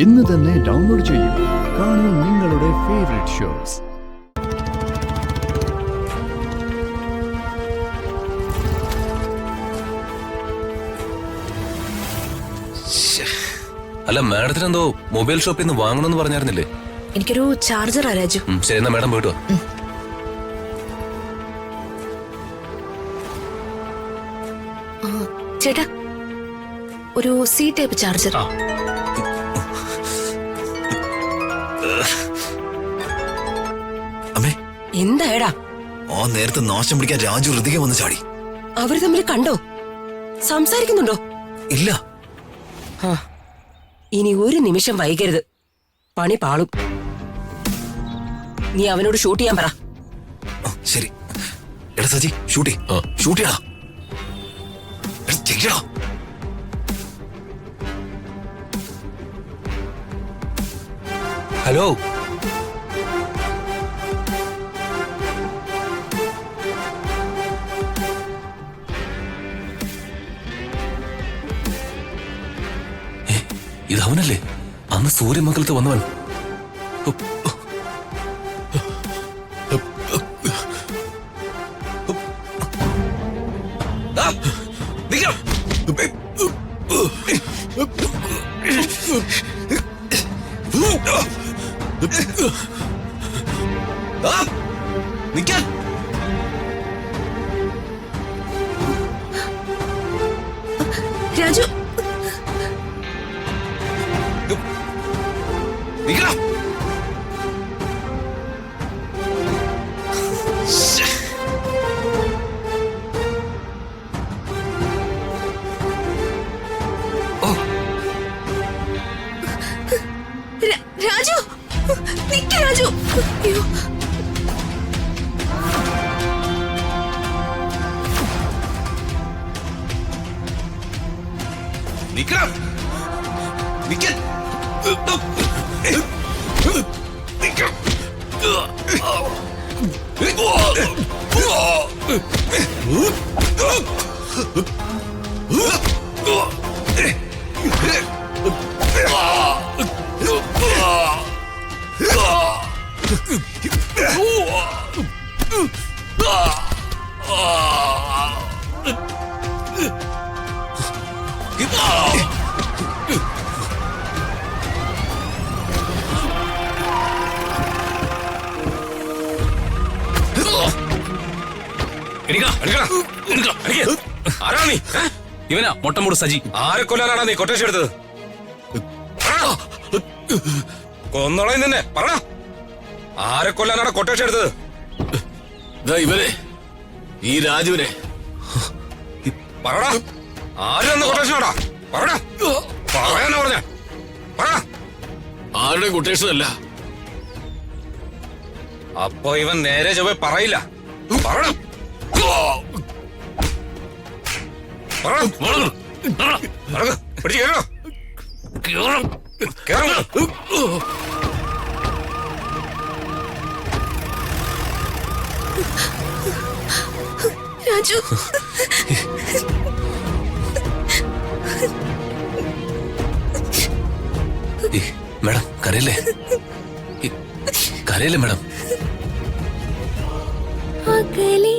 ഇന്ന് തന്നെ ഡൗൺലോഡ് ചെയ്യൂ. കാണൂ നിങ്ങളുടെ ഫേവറേറ്റ് ഷോസ്. അല്ല, മാഡത്തിന് എന്തോ മൊബൈൽ ഷോപ്പിൽ നിന്ന് വാങ്ങണമെന്ന് പറഞ്ഞായിരുന്നില്ലേ? എനിക്കൊരു ചാർജറാ രാജു. ശരി, എന്നാ മാഡം പോയിട്ടോ. ചേട്ടാ, ഒരു സി ടൈപ്പ് ചാർജർ. അമ്മേ, എന്തായടാ? ആ നേരത്തെ നാശം പിടിക്കാൻ രാജു ഹൃതിക വന്ന് ചാടി. അവര് തമ്മിൽ കണ്ടോ? സംസാരിക്കുന്നുണ്ടോ? ഇല്ല. ഇനി ഒരു നിമിഷം വൈകരുത്, പണി പാളും. നീ അവനോട് ഷൂട്ട് ചെയ്യാൻ പറ. ശരി. എടാ സജി, ഷൂട്ട് ചെയ്യടാ. ചെയ്യടാ. ഹലോ, ഇതവനല്ലേ അന്ന് സൂര്യമംഗലത്ത് വന്നവൻ? രാജു, രാജു, നിക്ക് രാജു. അയ്യോ, നിക്കണം. നിക്കാൻ. ഇവനാ മൊട്ടമൂട് സജി. ആരെ കൊല്ലാനാടാ നീ കൊട്ടേഷൻ എടുത്തത്? കൊന്നോളയും തന്നെ പറ. ആരെ കൊല്ലാനാടാ കൊട്ടേഷൻ എടുത്തത്? ഇവനെ, ഈ രാജുവിനെ. പറടാ, ആര് തന്ന കൊട്ടേഷനാടാ? പറടാ, പറയാനാ പറഞ്ഞ പറ. ആരുടെ കൊട്ടേഷൻ അല്ല. അപ്പൊ ഇവൻ നേരെ ചൊവ്വേ പറയില്ല. പറടാ. പിടിച്ച് കേറോ. രാജു, മാഡം കരയല്ലേ? കരയല്ലേ മാഡം? അകലേ